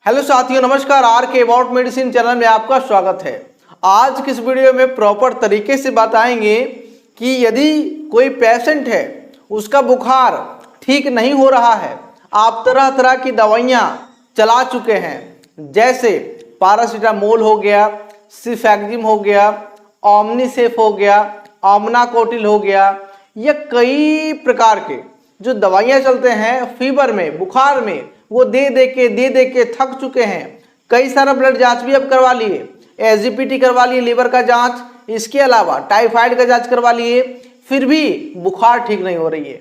Hello साथियों, नमस्कार। Are के अबाउट मेडिसिन चैनल में आपका स्वागत है। आज की इस वीडियो में प्रॉपर तरीके से बताएंगे कि यदि कोई पेशेंट है, उसका बुखार ठीक नहीं हो रहा है, आप तरह तरह की दवाइयाँ चला चुके हैं, जैसे पैरासीटामोल हो गया, सिफैक्जिम हो गया, ओमनीसेफ हो गया, ओमनाकोटिल हो गया, ये कई प्रकार के जो दवाइयाँ चलते हैं फीवर में, बुखार में, वो दे दे के थक चुके हैं। कई सारा ब्लड जांच भी अब करवा लिए, एसजीपीटी करवा लिए, लीवर का जांच, इसके अलावा टाइफाइड का जांच करवा लिए, फिर भी बुखार ठीक नहीं हो रही है।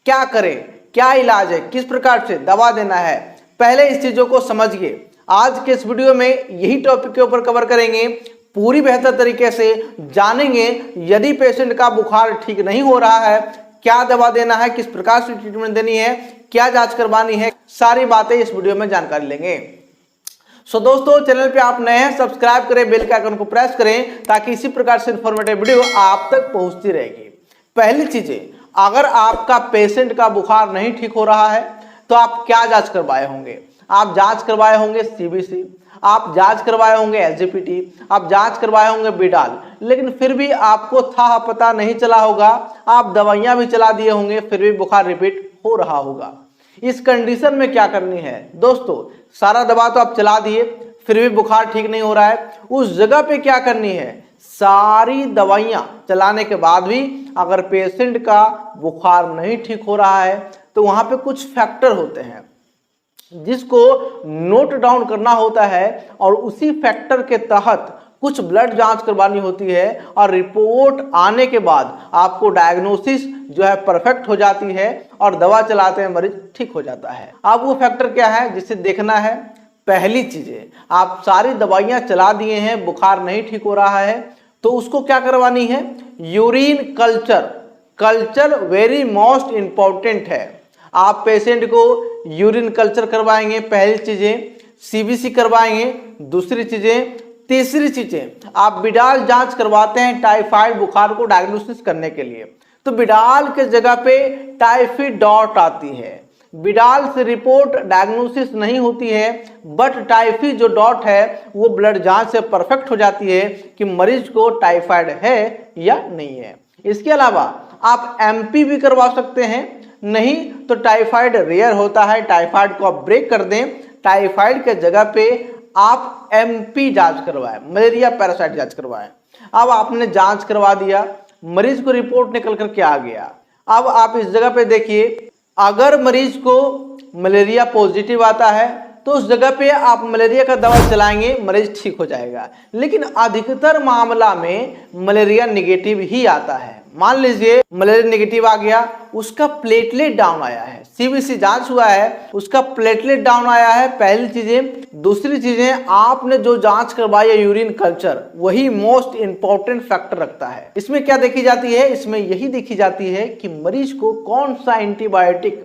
क्या करें, क्या इलाज है, किस प्रकार से दवा देना है, पहले इस चीज़ों को समझिए। आज के इस वीडियो में यही टॉपिक के ऊपर कवर करेंगे, पूरी बेहतर तरीके से जानेंगे। यदि पेशेंट का बुखार ठीक नहीं हो रहा है, क्या दवा देना है, किस प्रकार से ट्रीटमेंट देनी है, क्या जांच करवानी है, सारी बातें इस वीडियो में जानकारी लेंगे। दोस्तों, चैनल पे आप नए हैं, सब्सक्राइब करें, बेल के आइकन को प्रेस करें ताकि इसी प्रकार से इंफॉर्मेटिव वीडियो आप तक पहुंचती रहेगी। पहली चीजें, अगर आपका पेशेंट का बुखार नहीं ठीक हो रहा है तो आप क्या जांच करवाए होंगे? आप जांच करवाए होंगे सीबीसी, आप जांच करवाए होंगे एसजीपीटी, आप जांच करवाए होंगे बिडाल, लेकिन फिर भी आपको था पता नहीं चला होगा। आप दवाइयां भी चला दिए होंगे, फिर भी बुखार रिपीट हो रहा होगा। इस कंडीशन में क्या करनी है दोस्तों? सारा दवा तो आप चला दिए, फिर भी बुखार ठीक नहीं हो रहा है, उस जगह पे क्या करनी है? सारी दवाइयां चलाने के बाद भी अगर पेशेंट का बुखार नहीं ठीक हो रहा है तो वहां पे कुछ फैक्टर होते हैं जिसको नोट डाउन करना होता है, और उसी फैक्टर के तहत कुछ ब्लड जांच करवानी होती है, और रिपोर्ट आने के बाद आपको डायग्नोसिस जो है परफेक्ट हो जाती है और दवा चलाते हैं मरीज ठीक हो जाता है। अब वो फैक्टर क्या है जिसे देखना है? पहली चीजें, आप सारी दवाइयां चला दिए हैं, बुखार नहीं ठीक हो रहा है, तो उसको क्या करवानी है? Urine culture very most important है। आप पेशेंट को यूरिन कल्चर करवाएंगे, पहली चीजें सीबीसी करवाएंगे, दूसरी चीजें, तीसरी चीजें आप बिडाल जांच करवाते हैं टाइफाइड बुखार को डायग्नोसिस करने के लिए। तो बिडाल के जगह पे टाइफी डॉट आती है। बिडाल से रिपोर्ट डायग्नोसिस नहीं होती है, बट टाइफी जो डॉट है वो ब्लड जांच से परफेक्ट हो जाती है कि मरीज को टाइफाइड है या नहीं है। इसके अलावा आप एमपी भी करवा सकते हैं, नहीं तो टाइफाइड रेयर होता है, टाइफाइड को आप ब्रेक कर दें, टाइफाइड के जगह पे आप एमपी जांच करवाएं, मलेरिया पैरासाइट जांच करवाएं। अब आपने जांच करवा दिया, मरीज को रिपोर्ट निकल कर के आ गया। अब आप इस जगह पे देखिए, अगर मरीज को मलेरिया पॉजिटिव आता है तो उस जगह पे आप मलेरिया का दवा चलाएंगे, मरीज ठीक हो जाएगा। लेकिन अधिकतर मामला में मलेरिया नेगेटिव ही आता है। मान लीजिए मलेरिया नेगेटिव आ गया, उसका प्लेटलेट डाउन आया है, सीबीसी जांच हुआ है, उसका प्लेटलेट डाउन आया है, पहली चीजें। दूसरी चीजें, आपने जो जांच करवाई है यूरिन कल्चर, वही मोस्ट इंपॉर्टेंट फैक्टर रखता है। इसमें क्या देखी जाती है? इसमें यही देखी जाती है कि मरीज को कौन सा एंटीबायोटिक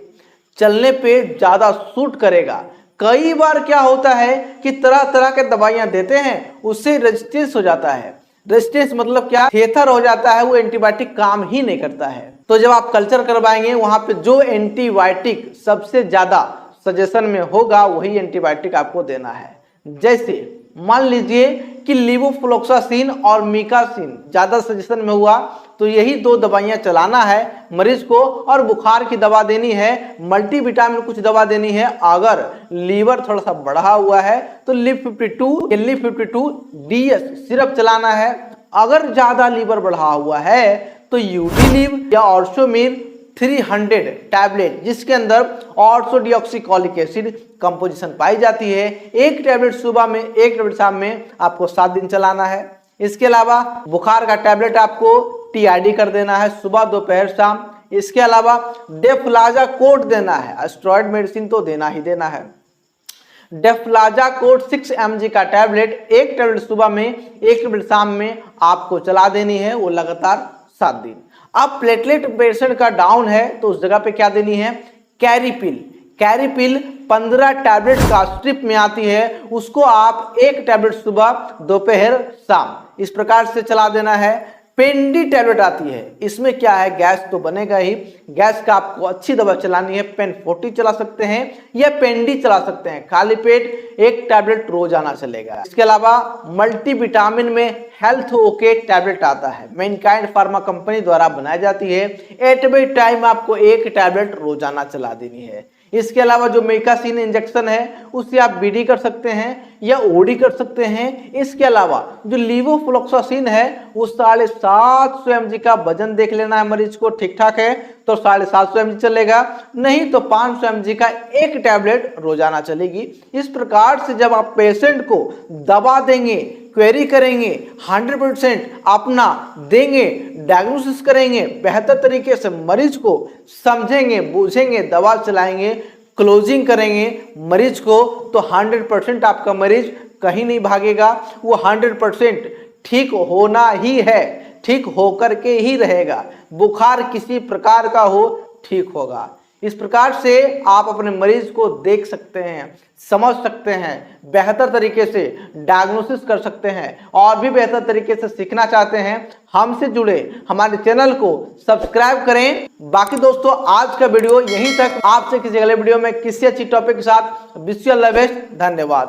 चलने पे ज्यादा सूट करेगा। कई बार क्या होता है कि तरह तरह के दवाइयां देते हैं, उससे रेजिस्टेंस हो जाता है। रेजिस्टेंस मतलब क्या? थेथर हो जाता है, वो एंटीबायोटिक काम ही नहीं करता है। तो जब आप कल्चर करवाएंगे, वहां पे जो एंटीबायोटिक सबसे ज्यादा सजेशन में होगा वही एंटीबायोटिक आपको देना है। जैसे मान लीजिए कि लिवोफ्लोक्सासिन और मिकासिन ज्यादा सजेशन में हुआ, तो यही दो दवाइयां चलाना है मरीज को, और बुखार की दवा देनी है, मल्टीविटामिन कुछ दवा देनी है। अगर लीवर थोड़ा सा बढ़ा हुआ है तो LiV52 DS सिरप चलाना है। अगर ज्यादा लीवर बढ़ा हुआ है तो यूडिलिव या ऑर्सोमिर 300 टैबलेट, जिसके अंदर ऑर्सोडिऑक्सीकॉलिक एसिड कंपोजिशन पाई जाती है, एक टैबलेट सुबह में, एक टैबलेट शाम में, आपको 7 दिन चलाना है। इसके अलावा बुखार का टैबलेट आपको TID कर देना है, सुबह दोपहर शाम। इसके अलावा डेफ्लाजाकोट देना है, स्टेरॉइड मेडिसिन तो देना ही देना है। डेफ्लाजाकोट 6 mg का टैबलेट, एक टैबलेट सुबह में, एक टैबलेट शाम में आपको चला देनी है, वो लगातार 7 दिन। अब प्लेटलेट पेशेंट का डाउन है तो उस जगह पे क्या देनी है? कैरीपिल 15 टैबलेट का स्ट्रिप में आती है, उसको आप एक टैबलेट सुबह दोपहर शाम इस प्रकार से चला देना है। पेंडी टैबलेट आती है। इसमें क्या है, गैस तो बनेगा ही, गैस का आपको अच्छी दवा चलानी है। पेन 40 चला सकते हैं या पेंडी चला सकते हैं। खाली पेट एक टैबलेट रोजाना चलेगा। इसके अलावा मल्टीविटामिन में हेल्थ ओके टैबलेट आता है, मैनकाइंड फार्मा कंपनी द्वारा बनाई जाती है। एट ए टाइम आपको एक टैबलेट रोजाना चला देनी है। इसके अलावा जो मेकासिन इंजेक्शन है उससे आप बीडी कर सकते हैं या ओडी कर सकते हैं। इसके अलावा जो लीवोफ्लोक्सासिन है वो 750 mg का वजन देख लेना है मरीज को, ठीक ठाक है तो 750 mg चलेगा, नहीं तो 500 mg का एक टैबलेट रोजाना चलेगी। इस प्रकार से जब आप पेशेंट को दवा देंगे, क्वेरी करेंगे, 100% अपना देंगे, डायग्नोसिस करेंगे, बेहतर तरीके से मरीज को समझेंगे, बूझेंगे, दवा चलाएंगे, क्लोजिंग करेंगे मरीज को, तो 100% आपका मरीज कहीं नहीं भागेगा। वो 100% ठीक होना ही है, ठीक होकर के ही रहेगा। बुखार किसी प्रकार का हो, ठीक होगा। इस प्रकार से आप अपने मरीज को देख सकते हैं, समझ सकते हैं, बेहतर तरीके से डायग्नोसिस कर सकते हैं। और भी बेहतर तरीके से सीखना चाहते हैं, हमसे जुड़े, हमारे चैनल को सब्सक्राइब करें। बाकी दोस्तों आज का वीडियो यहीं तक। आपसे किसी अगले वीडियो में किसी अच्छी टॉपिक के साथ। Wish you all the best. धन्यवाद।